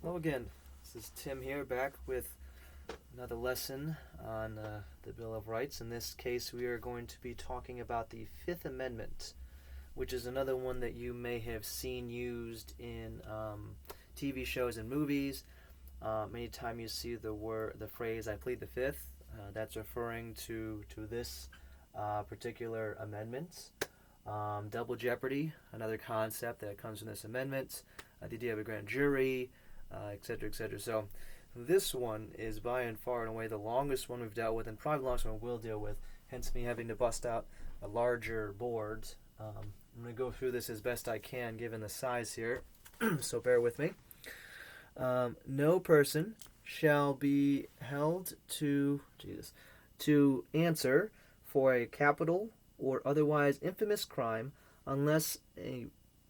Hello again. This is Tim here, back with another lesson on the Bill of Rights. In this case, we are going to be talking about the Fifth Amendment, which is another one that you may have seen used in TV shows and movies. Anytime you see the phrase "I plead the Fifth," that's referring to this particular amendment. Double jeopardy, another concept that comes from this amendment. The idea of a grand jury, etc., etc. So this one is by and far and away the longest one we've dealt with, and probably the longest one we'll deal with. Hence me having to bust out a larger board. I'm going to go through this as best I can given the size here, so bear with me. No person shall be held to answer for a capital or otherwise infamous crime unless a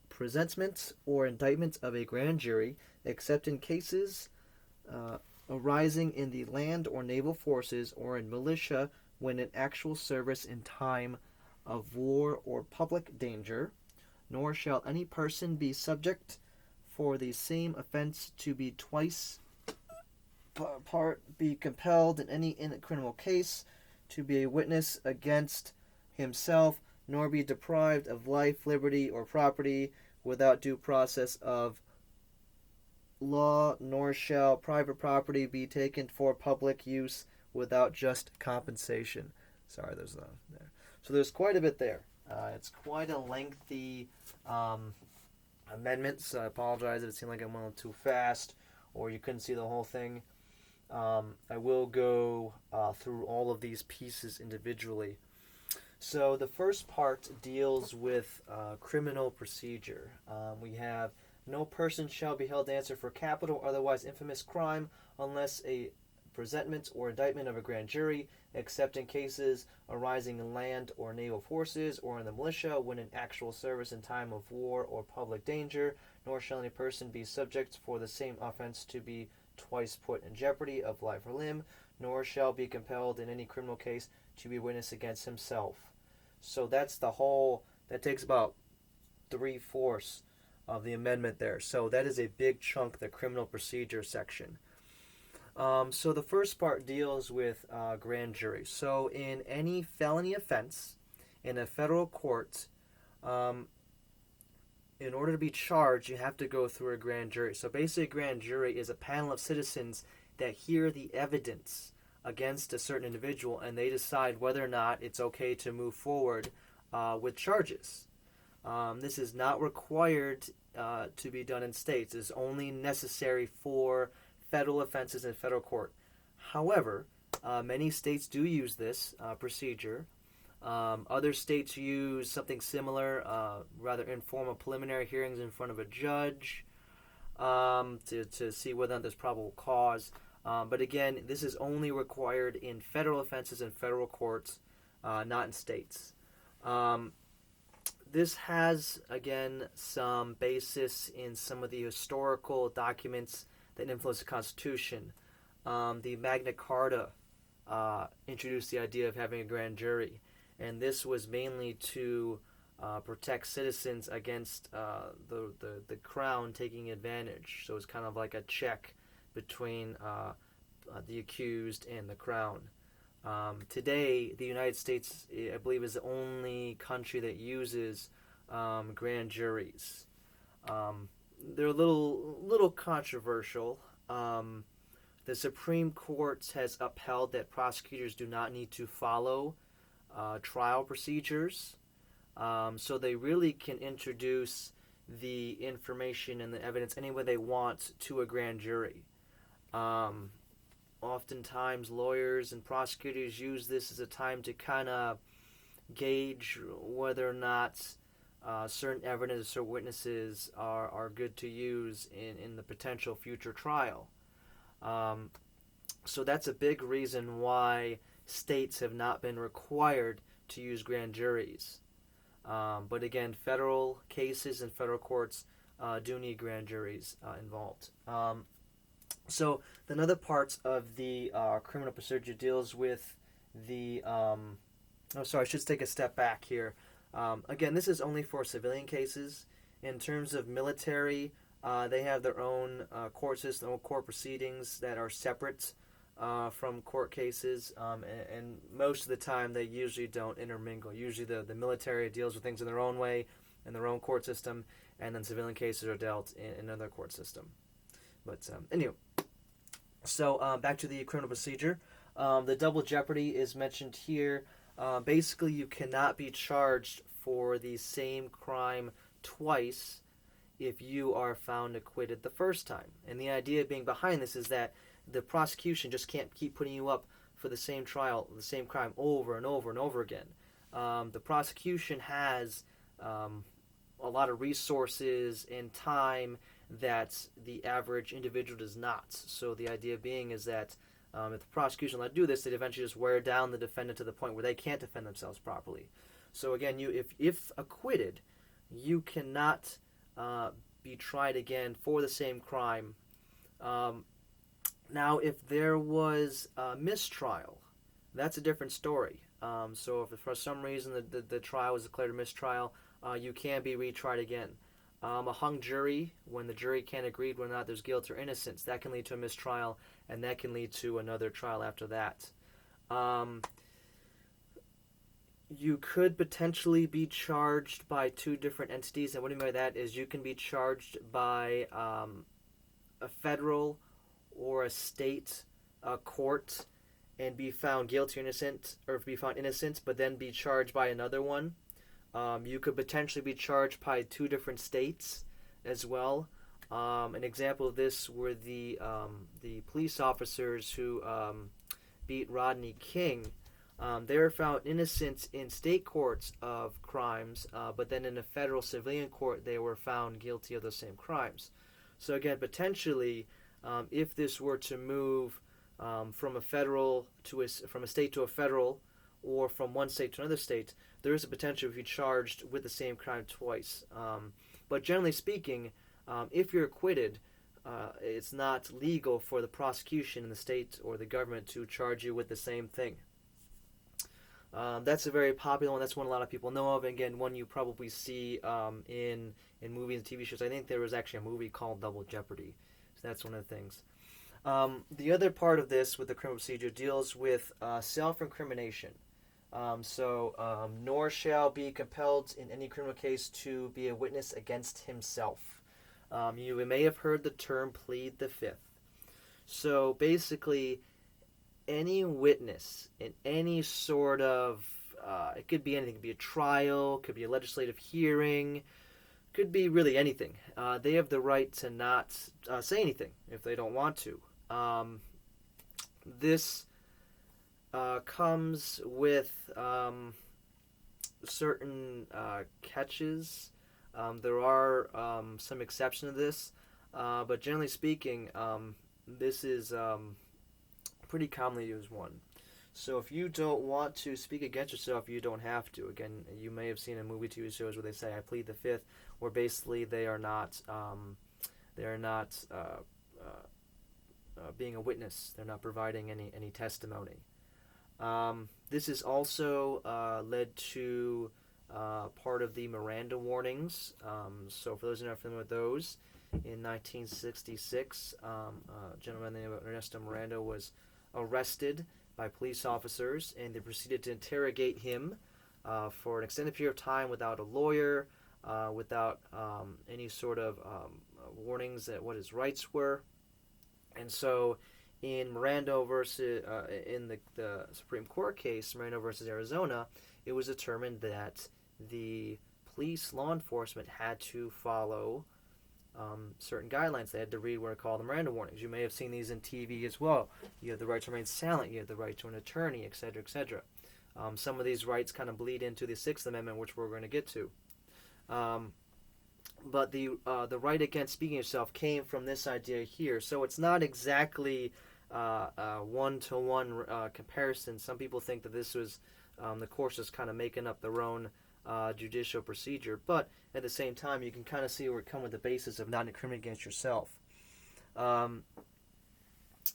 presentment or indictment of a grand jury, except in cases arising in the land or naval forces or in militia when in actual service in time of war or public danger, nor shall any person be subject for the same offense to be twice be compelled in a criminal case to be a witness against himself, nor be deprived of life, liberty, or property without due process of law, nor shall private property be taken for public use without just compensation. Sorry, there's there. So there's quite a bit there. It's quite a lengthy amendment, so I apologize if it seemed like I went a little too fast or you couldn't see the whole thing. I will go through all of these pieces individually. So the first part deals with criminal procedure. We have no person shall be held to answer for capital or otherwise infamous crime unless a presentment or indictment of a grand jury, except in cases arising in land or naval forces or in the militia when in actual service in time of war or public danger, nor shall any person be subject for the same offense to be twice put in jeopardy of life or limb, nor shall be compelled in any criminal case to be witness against himself. So that's the whole, that takes about 3/4 of the amendment there. So that is a big chunk, the criminal procedure section. So the first part deals with grand jury. So in any felony offense in a federal court, in order to be charged, you have to go through a grand jury. So basically, a grand jury is a panel of citizens that hear the evidence against a certain individual, and they decide whether or not it's okay to move forward with charges. This is not required to be done in states. It's only necessary for federal offenses in federal court. However, many states do use this procedure. Other states use something similar, rather informal preliminary hearings in front of a judge to see whether or not there's probable cause. But again, this is only required in federal offenses in federal courts, not in states. This has, again, some basis in some of the historical documents that influence the Constitution. The Magna Carta introduced the idea of having a grand jury, and this was mainly to protect citizens against the crown taking advantage. So it's kind of like a check between the accused and the crown. Today, the United States, I believe, is the only country that uses grand juries. They're a little controversial. The Supreme Court has upheld that prosecutors do not need to follow trial procedures, so they really can introduce the information and the evidence any way they want to a grand jury. Oftentimes, lawyers and prosecutors use this as a time to kind of gauge whether or not certain evidence or witnesses are good to use in the potential future trial. So that's a big reason why states have not been required to use grand juries. But again, federal cases and federal courts do need grand juries involved. So another part of the criminal procedure deals with the I should take a step back here. Again, this is only for civilian cases. In terms of military, They have their own court system, their own court proceedings that are separate from court cases, and most of the time they usually don't intermingle. Usually the military deals with things in their own way, in their own court system, and then civilian cases are dealt in another court system. But anyway, so back to the criminal procedure. The double jeopardy is mentioned here. Basically, you cannot be charged for the same crime twice if you are found acquitted the first time. And the idea being behind this is that the prosecution just can't keep putting you up for the same trial, the same crime over and over and over again. The prosecution has a lot of resources and time that the average individual does not. So the idea being is that if the prosecution let do this, they'd eventually just wear down the defendant to the point where they can't defend themselves properly. So again, if acquitted, you cannot be tried again for the same crime. Now, if there was a mistrial, that's a different story. So if for some reason the trial was declared a mistrial, you can be retried again. A hung jury, when the jury can't agree whether or not there's guilt or innocence, that can lead to a mistrial, and that can lead to another trial after that. You could potentially be charged by two different entities, and what I mean by that is you can be charged by a federal or a state court and be found guilty or innocent, or be found innocent, but then be charged by another one. You could potentially be charged by two different states as well. An example of this were the police officers who beat Rodney King. They were found innocent in state courts of crimes, but then in a federal civilian court they were found guilty of the same crimes. So again, potentially, if this were to move from a state to a federal, or from one state to another state, there is a potential to be charged with the same crime twice. But generally speaking, if you're acquitted, it's not legal for the prosecution in the state or the government to charge you with the same thing. That's a very popular one. That's one a lot of people know of. And again, one you probably see in movies and TV shows. I think there was actually a movie called Double Jeopardy. So that's one of the things. The other part of this with the criminal procedure deals with self-incrimination. Nor shall be compelled in any criminal case to be a witness against himself. You may have heard the term plead the fifth. So basically, any witness in any sort of, it could be anything, it could be a trial, could be a legislative hearing, could be really anything. They have the right to not say anything if they don't want to. This comes with certain catches. There are some exceptions to this, but generally speaking, this is pretty commonly used one. So if you don't want to speak against yourself, you don't have to. Again, you may have seen in movie TV shows where they say, "I plead the fifth," where basically they are not being a witness. They're not providing any testimony. This is also led to part of the Miranda warnings. So for those who are not familiar with those, in 1966, a gentleman named Ernesto Miranda was arrested by police officers, and they proceeded to interrogate him for an extended period of time without a lawyer, without any sort of warnings that what his rights were. And so in Miranda versus in the Supreme Court case, Miranda versus Arizona, it was determined that the police, law enforcement, had to follow certain guidelines. They had to read what are called the Miranda warnings. You may have seen these in TV as well. You have the right to remain silent. You have the right to an attorney, etc., etc. Some of these rights kind of bleed into the Sixth Amendment, which we're going to get to. But the right against speaking yourself came from this idea here. So it's not exactly one-to-one comparison. Some people think that this was the courts just kind of making up their own judicial procedure, but at the same time, you can kind of see where it comes with the basis of not incriminating against yourself. The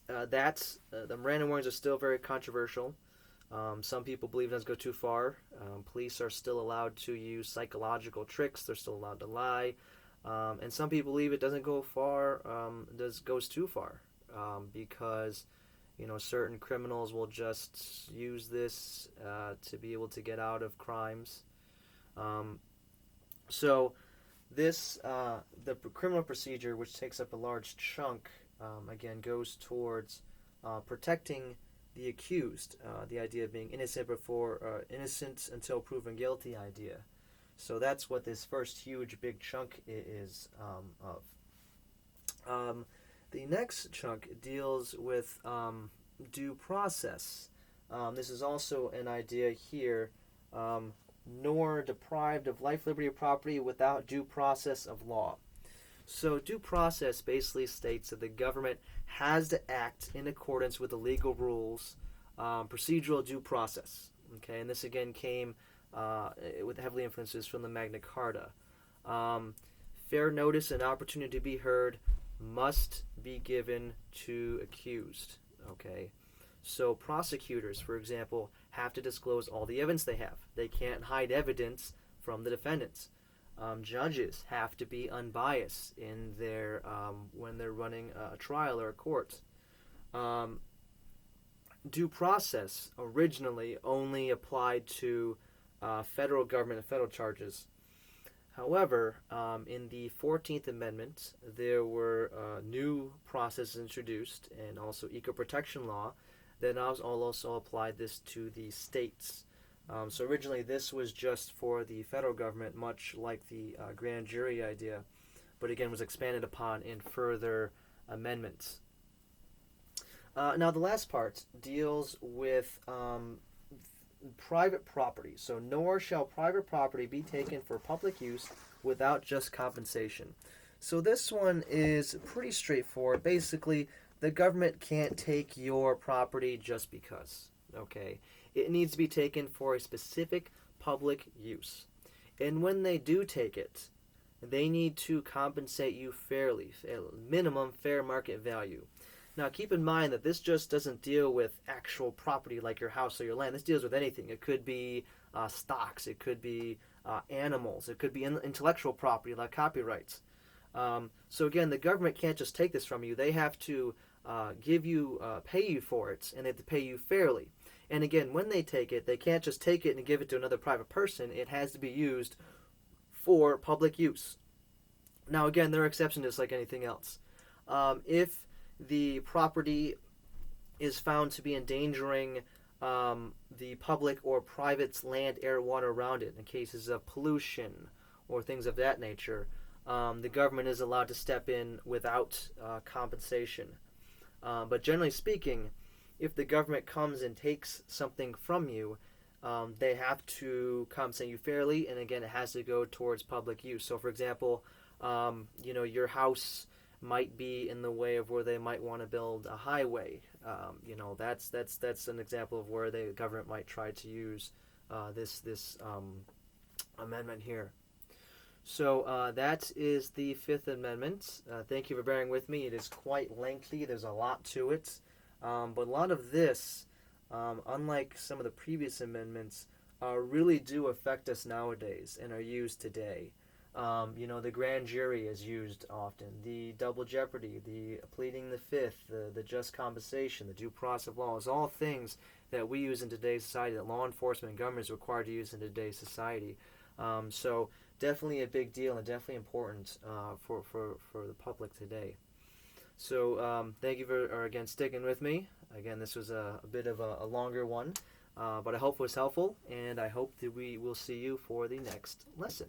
Miranda warnings are still very controversial. Some people believe it doesn't go too far. Police are still allowed to use psychological tricks. They're still allowed to lie. And some people believe it doesn't go far, goes too far, because certain criminals will just use this to be able to get out of crimes. So this the criminal procedure, which takes up a large chunk, again goes towards protecting the accused, the idea of being innocent before innocent until proven guilty idea. So that's what this first huge big chunk is of. The next chunk deals with due process. This is also an idea here, nor deprived of life, liberty, or property without due process of law. So due process basically states that the government has to act in accordance with the legal rules, procedural due process. Okay, and this again came with heavily influences from the Magna Carta. Fair notice and opportunity to be heard must be given to accused. Okay, so prosecutors, for example, have to disclose all the evidence they have. They can't hide evidence from the defendants. Judges have to be unbiased in their when they're running a trial or a court. Due process originally only applied to federal government and federal charges. However, in the 14th Amendment, there were new processes introduced, and also equal protection law that also applied this to the states. So originally this was just for the federal government, much like the grand jury idea, but again was expanded upon in further amendments. Now the last part deals with private property. So nor shall private property be taken for public use without just compensation. So this one is pretty straightforward. Basically, the government can't take your property just because. Okay, it needs to be taken for a specific public use. And when they do take it, they need to compensate you fairly, minimum fair market value. Now keep in mind that this just doesn't deal with actual property like your house or your land. This deals with anything. It could be stocks, it could be animals, it could be intellectual property like copyrights. So again, the government can't just take this from you. They have to pay you for it, and they have to pay you fairly. And again, when they take it, they can't just take it and give it to another private person. It has to be used for public use. Now again, there are exceptions just like anything else. If the property is found to be endangering the public or private land, air, water around it in cases of pollution or things of that nature, the government is allowed to step in without compensation. But generally speaking, if the government comes and takes something from you, they have to compensate you fairly, and again, it has to go towards public use. So, for example, your house might be in the way of where they might want to build a highway. That's an example of where the government might try to use this amendment here. So that is the Fifth Amendment. Thank you for bearing with me. It is quite lengthy. There's a lot to it. But a lot of this, unlike some of the previous amendments, really do affect us nowadays and are used today. The grand jury is used often. The double jeopardy, the pleading the fifth, the just compensation, the due process of law is all things that we use in today's society, that law enforcement and government is required to use in today's society. So definitely a big deal and definitely important for the public today. So thank you for again sticking with me. Again, this was a bit of a longer one, but I hope it was helpful, and I hope that we will see you for the next lesson.